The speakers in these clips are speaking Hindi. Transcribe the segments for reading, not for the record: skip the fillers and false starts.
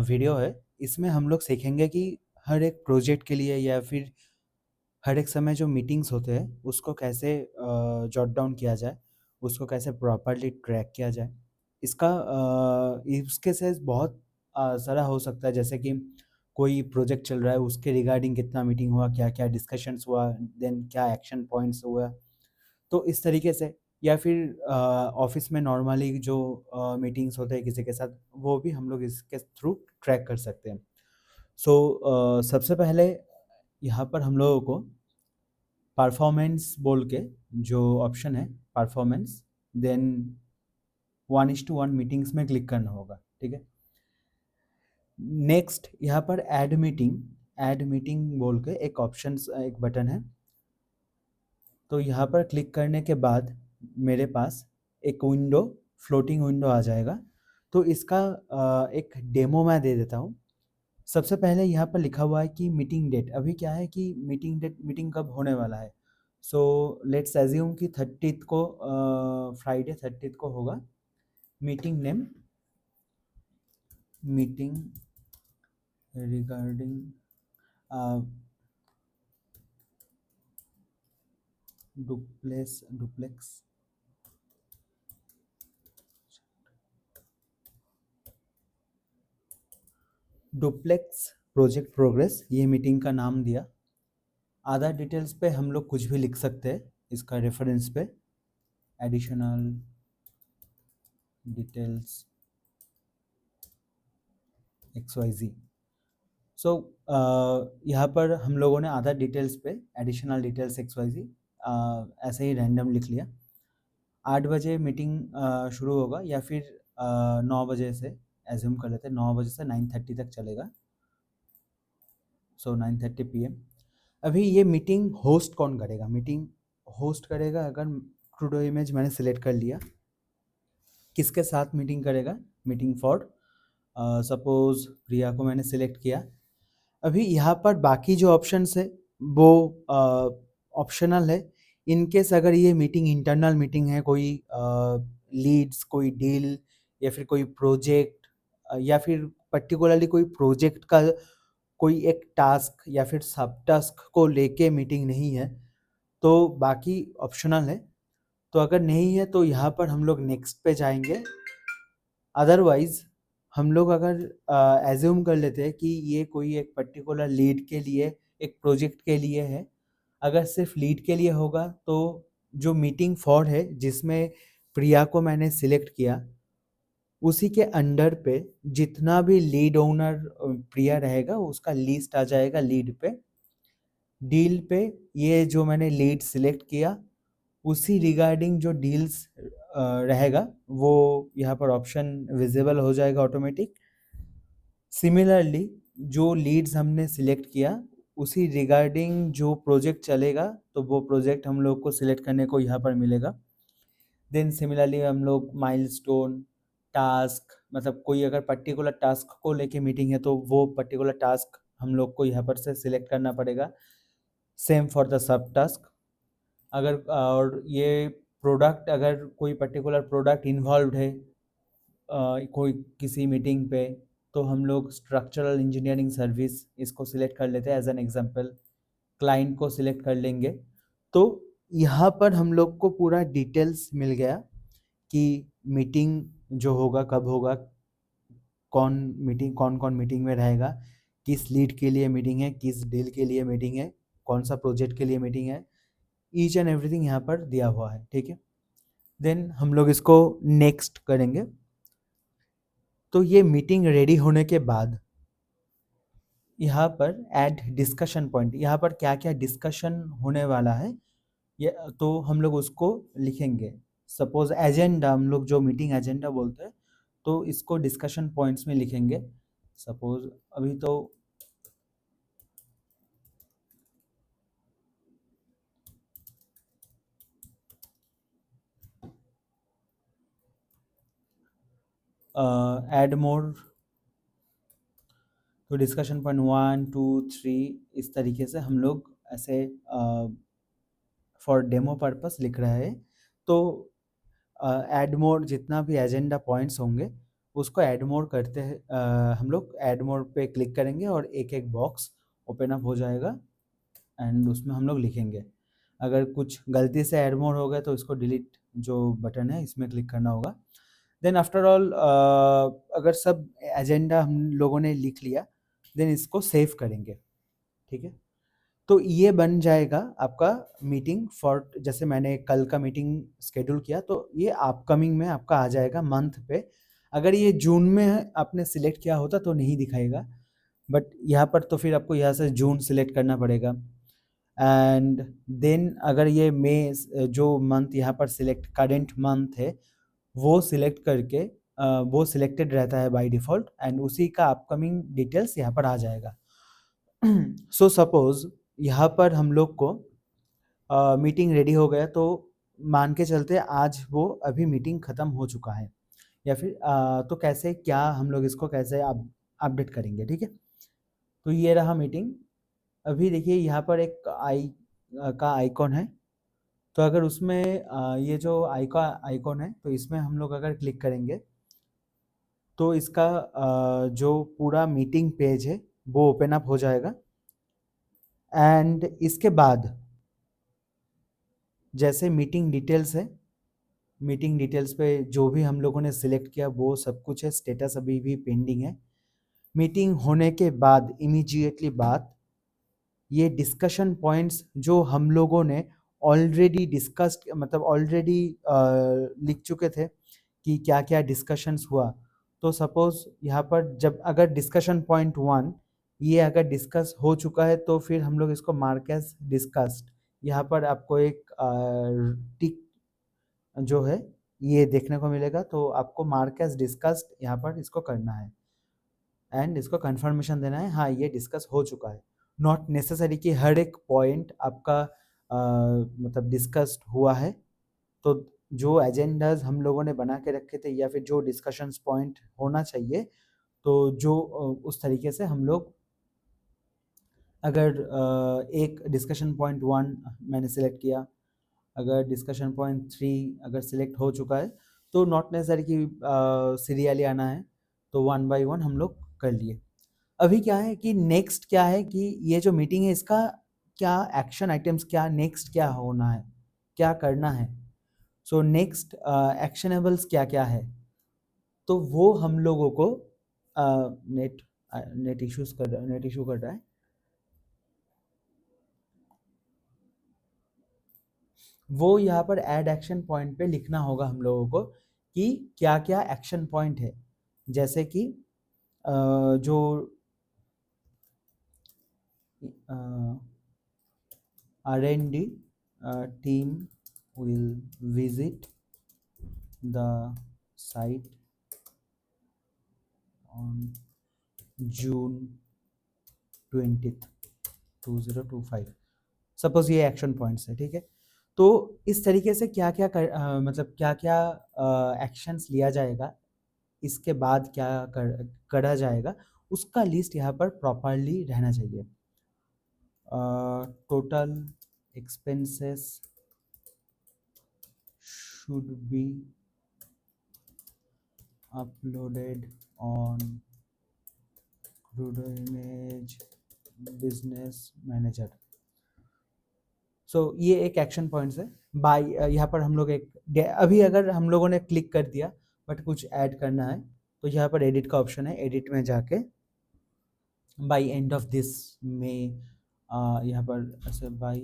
वीडियो है, इसमें हम लोग सीखेंगे कि हर एक प्रोजेक्ट के लिए या फिर हर एक समय जो मीटिंग्स होते हैं उसको कैसे जॉट डाउन किया जाए, उसको कैसे प्रॉपर्ली ट्रैक किया जाए। इसका यूज़ केसेस बहुत सारा हो सकता है, जैसे कि कोई प्रोजेक्ट चल रहा है उसके रिगार्डिंग कितना मीटिंग हुआ, क्या-क्या डिस्कशंस हुआ, देन क्या एक्शन पॉइंट्स हुआ। तो इस तरीके से या फिर ऑफ़िस में नॉर्मली जो मीटिंग्स होते हैं किसी के साथ, वो भी हम लोग इसके थ्रू ट्रैक कर सकते हैं। सो सबसे पहले यहाँ पर हम लोगों को परफॉर्मेंस बोल के जो ऑप्शन है परफॉर्मेंस, देन 1:1 मीटिंग्स में क्लिक करना होगा, ठीक है। नेक्स्ट यहाँ पर ऐड मीटिंग बोल के एक ऑप्शन, एक बटन है। तो यहाँ पर क्लिक करने के बाद मेरे पास एक विंडो, फ्लोटिंग विंडो आ जाएगा। तो इसका एक डेमो मैं दे देता हूँ। सबसे पहले यहाँ पर लिखा हुआ है कि मीटिंग डेट, अभी क्या है कि मीटिंग कब होने वाला है। सो लेट्स एज्यूम कि 30th को, फ्राइडे 30th को होगा। Meeting name, meeting regarding duplex project progress, ये मीटिंग का नाम दिया। अदर डिटेल्स पे हम लोग कुछ भी लिख सकते हैं, इसका रेफरेंस पे एडिशनल डिटेल्स XYZ। सो यहाँ पर हम लोगों ने अदर डिटेल्स पे एडिशनल डिटेल्स XYZ ऐसे ही रैंडम लिख लिया। 8 बजे मीटिंग शुरू होगा या फिर 9 बजे से एज्यूम कर लेते हैं, 9 बजे से 9:30 तक चलेगा। सो 9:30 PM। अभी ये मीटिंग होस्ट कौन करेगा? मीटिंग होस्ट करेगा, अगर ट्रूडो इमेज मैंने सिलेक्ट कर लिया, किसके साथ मीटिंग करेगा? मीटिंग फॉर सपोज प्रिया को मैंने सिलेक्ट किया। अभी यहाँ पर बाकी जो ऑप्शंस है वो ऑप्शनल है। इन केस अगर ये मीटिंग इंटरनल मीटिंग है, कोई लीड्स, कोई डील या फिर कोई प्रोजेक्ट या फिर पर्टिकुलरली कोई प्रोजेक्ट का कोई एक टास्क या फिर सब टास्क को लेके मीटिंग नहीं है, तो बाकी ऑप्शनल है। तो अगर नहीं है तो यहाँ पर हम लोग नेक्स्ट पे जाएंगे। अदरवाइज हम लोग अगर एज्यूम कर लेते हैं कि ये कोई एक पर्टिकुलर लीड के लिए, एक प्रोजेक्ट के लिए है। अगर सिर्फ लीड के लिए होगा तो जो मीटिंग फॉर है जिसमें प्रिया को मैंने सिलेक्ट किया, उसी के अंडर पे जितना भी लीड ओनर प्रिया रहेगा उसका लिस्ट आ जाएगा लीड पे। डील पे ये जो मैंने लीड सिलेक्ट किया उसी रिगार्डिंग जो डील्स रहेगा वो यहाँ पर ऑप्शन विजिबल हो जाएगा ऑटोमेटिक। सिमिलरली जो लीड्स हमने सिलेक्ट किया उसी रिगार्डिंग जो प्रोजेक्ट चलेगा तो वो प्रोजेक्ट हम लोग को सिलेक्ट करने को यहाँ पर मिलेगा। देन सिमिलरली हम लोग माइलस्टोन, टास्क, मतलब कोई अगर पर्टिकुलर टास्क को लेके मीटिंग है तो वो पर्टिकुलर टास्क हम लोग को यहाँ पर से सिलेक्ट करना पड़ेगा। Same for the sub task. अगर और ये प्रोडक्ट, अगर कोई पर्टिकुलर प्रोडक्ट इन्वॉल्व है कोई किसी मीटिंग पे, तो हम लोग स्ट्रक्चरल इंजीनियरिंग सर्विस इसको सिलेक्ट कर लेते हैं एज एन एग्जांपल। क्लाइंट को सिलेक्ट कर लेंगे। तो यहाँ पर हम लोग को पूरा डिटेल्स मिल गया कि मीटिंग जो होगा कब होगा, कौन कौन मीटिंग में रहेगा, किस लीड के लिए मीटिंग है, किस डील के लिए मीटिंग है, कौन सा प्रोजेक्ट के लिए मीटिंग है। ईच एंड एवरीथिंग यहाँ पर दिया हुआ है, ठीक है। देन हम लोग इसको नेक्स्ट करेंगे। तो ये मीटिंग रेडी होने के बाद यहाँ पर ऐड डिस्कशन पॉइंट, यहाँ पर क्या क्या डिस्कशन होने वाला है ये तो हम लोग उसको लिखेंगे। सपोज एजेंडा, हम लोग जो मीटिंग एजेंडा बोलते हैं तो इसको डिस्कशन पॉइंट्स में लिखेंगे। सपोज अभी तो ऐड मोर, तो डिस्कशन पॉइंट 1 2 3 इस तरीके से हम लोग ऐसे फॉर डेमो पर्पस लिख रहे हैं। तो ऐड मोर जितना भी एजेंडा पॉइंट्स होंगे उसको ऐड मोर करते हैं, हम लोग ऐड मोर पे क्लिक करेंगे और एक एक बॉक्स ओपन अप हो जाएगा एंड उसमें हम लोग लिखेंगे। अगर कुछ गलती से ऐड मोर हो गया तो इसको डिलीट जो बटन है इसमें क्लिक करना होगा। देन आफ्टर ऑल अगर सब एजेंडा हम लोगों ने लिख लिया देन इसको सेव करेंगे, ठीक है। तो ये बन जाएगा आपका मीटिंग फॉर, जैसे मैंने कल का मीटिंग शेड्यूल किया तो ये अपकमिंग में आपका आ जाएगा मंथ पे। अगर ये जून में आपने सिलेक्ट किया होता तो नहीं दिखाएगा, बट यहाँ पर तो फिर आपको यहाँ से जून सिलेक्ट करना पड़ेगा। एंड देन अगर ये मई जो मंथ यहाँ पर सिलेक्ट करेंट मंथ है वो सिलेक्ट करके वो सिलेक्टेड रहता है बाय डिफ़ॉल्ट एंड उसी का अपकमिंग डिटेल्स यहाँ पर आ जाएगा। सो सपोज़ यहाँ पर हम लोग को मीटिंग रेडी हो गया तो मान के चलते आज वो अभी मीटिंग ख़त्म हो चुका है या फिर तो कैसे क्या हम लोग इसको कैसे अपडेट करेंगे, ठीक है। तो ये रहा मीटिंग। अभी देखिए यहाँ पर एक का आइकॉन है, तो अगर उसमें ये जो आइकॉन है तो इसमें हम लोग अगर क्लिक करेंगे तो इसका जो पूरा मीटिंग पेज है वो ओपन अप हो जाएगा। एंड इसके बाद जैसे मीटिंग डिटेल्स है, मीटिंग डिटेल्स पे जो भी हम लोगों ने सिलेक्ट किया वो सब कुछ है, स्टेटस अभी भी पेंडिंग है। मीटिंग होने के बाद इमीडिएटली बाद ये डिस्कशन पॉइंट्स जो हम लोगों ने ऑलरेडी डिस्कस्ड मतलब ऑलरेडी लिख चुके थे कि क्या क्या डिस्कशंस हुआ। तो सपोज़ यहाँ पर जब अगर डिस्कशन पॉइंट 1 ये अगर डिस्कस हो चुका है तो फिर हम लोग इसको मार्क एज डिस्कस्ड, यहाँ पर आपको एक टिक जो है ये देखने को मिलेगा, तो आपको मार्क एज डिस्कस्ड यहाँ पर इसको करना है एंड इसको कंफर्मेशन देना है हाँ ये डिस्कस हो चुका है। नॉट नेसेसरी कि हर एक पॉइंट आपका मतलब डिस्कस्ड हुआ है। तो जो एजेंडाज हम लोगों ने बना के रखे थे या फिर जो डिस्कशंस पॉइंट होना चाहिए तो जो उस तरीके से हम लोग अगर एक डिस्कशन पॉइंट 1 मैंने सिलेक्ट किया, अगर डिस्कशन पॉइंट 3 अगर सिलेक्ट हो चुका है तो नॉट नेसेसरी कि सीरियली आना है, तो 1 बाय 1 हम लोग कर लिए। अभी क्या है कि नेक्स्ट क्या है कि ये जो मीटिंग है इसका क्या एक्शन आइटम्स क्या नेक्स्ट क्या होना है, क्या करना है। सो नेक्स्ट एक्शनेबल्स क्या क्या है, तो वो हम लोगों को नेट नेट इशू कर रहा है। वो यहाँ पर ऐड एक्शन पॉइंट पे लिखना होगा हम लोगों को कि क्या क्या एक्शन पॉइंट है, जैसे कि जो R&D team will visit the site on June 20th 2025। Suppose ये एक्शन पॉइंट्स है, ठीक है। तो इस तरीके से क्या क्या मतलब क्या क्या एक्शंस लिया जाएगा, इसके बाद क्या करा जाएगा उसका लिस्ट यहाँ पर प्रॉपरली रहना चाहिए। Total expenses should be uploaded on Crudo Image Business Manager। सो ये एक एक्शन पॉइंट्स है। बाय यहाँ पर हम लोग एक अभी अगर हम लोगों ने क्लिक कर दिया बट कुछ ऐड करना है तो यहाँ पर एडिट का ऑप्शन है, एडिट में जाके बाय एंड ऑफ दिस में यहाँ पर ऐसे bye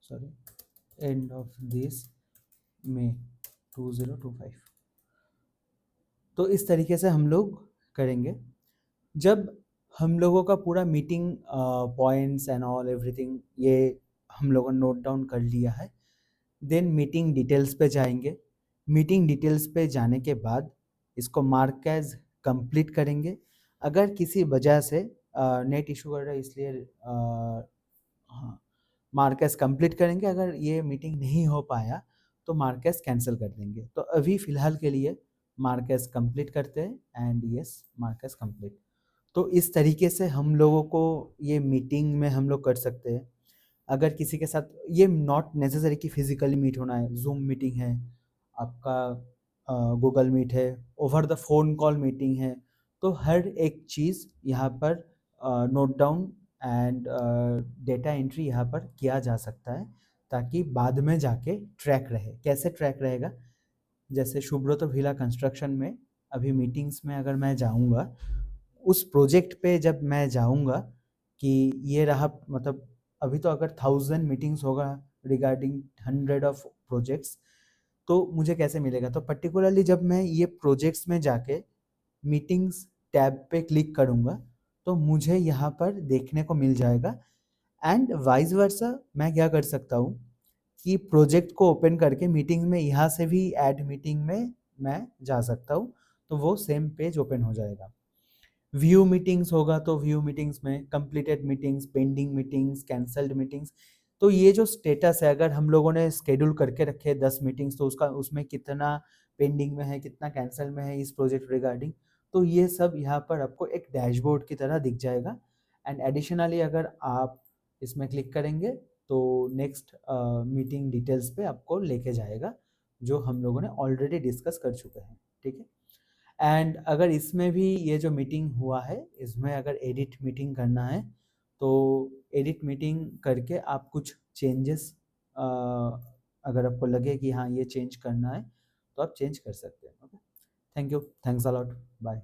sorry end of this में 2025। तो इस तरीके से हम लोग करेंगे। जब हम लोगों का पूरा meeting points and all everything ये हम लोगों ने नोट डाउन कर लिया है, देन मीटिंग डिटेल्स पे जाएंगे। मीटिंग डिटेल्स पे जाने के बाद इसको मार्क एज कंप्लीट करेंगे। अगर किसी वजह से नेट इशू कर रहा है इसलिए हाँ मार्क एज कंप्लीट करेंगे, अगर ये मीटिंग नहीं हो पाया तो मार्क एज कैंसिल कर देंगे। तो अभी फ़िलहाल के लिए मार्क एज कंप्लीट करते हैं and yes mark as complete. तो इस तरीके से हम लोगों को ये मीटिंग में हम लोग कर सकते हैं। अगर किसी के साथ ये नॉट नेसेसरी कि फिजिकली मीट होना है, जूम मीटिंग है आपका गूगल मीट है, over the phone call meeting है, तो हर एक चीज़ यहाँ पर note down and data entry यहाँ पर किया जा सकता है, ताकि बाद में जाके ट्रैक रहे। कैसे ट्रैक रहेगा? जैसे सुब्रत विला कंस्ट्रक्शन में अभी मीटिंग्स में अगर मैं जाऊँगा, उस प्रोजेक्ट पे जब मैं जाऊँगा कि ये रहा, मतलब अभी तो अगर 1000 मीटिंग्स होगा रिगार्डिंग 100 ऑफ प्रोजेक्ट्स, तो मुझे कैसे मिलेगा? तो पर्टिकुलरली जब मैं ये प्रोजेक्ट्स में जाके मीटिंग्स टैब पे क्लिक करूँगा, तो मुझे यहाँ पर देखने को मिल जाएगा। एंड वाइस वर्सा मैं क्या कर सकता हूँ कि प्रोजेक्ट को ओपन करके मीटिंग में यहाँ से भी ऐड मीटिंग में मैं जा सकता हूँ, तो वो सेम पेज ओपन हो जाएगा। व्यू मीटिंग्स होगा तो व्यू मीटिंग्स में completed meetings, pending meetings, cancelled meetings, तो ये जो स्टेटस है, अगर हम लोगों ने शेड्यूल करके रखे 10 मीटिंग्स, तो उसका उसमें कितना पेंडिंग में है, कितना कैंसल में है इस प्रोजेक्ट रिगार्डिंग, तो ये सब यहाँ पर आपको एक डैशबोर्ड की तरह दिख जाएगा। एंड एडिशनली अगर आप इसमें क्लिक करेंगे तो नेक्स्ट मीटिंग डिटेल्स पे आपको लेके जाएगा, जो हम लोगों ने ऑलरेडी डिस्कस कर चुके हैं, ठीक है। एंड अगर इसमें भी ये जो मीटिंग हुआ है, इसमें अगर एडिट मीटिंग करना है, तो एडिट मीटिंग करके आप कुछ चेंजेस, अगर आपको लगे कि हाँ ये चेंज करना है, तो आप चेंज कर सकते हैं। Okay, thank you, thanks a lot, bye.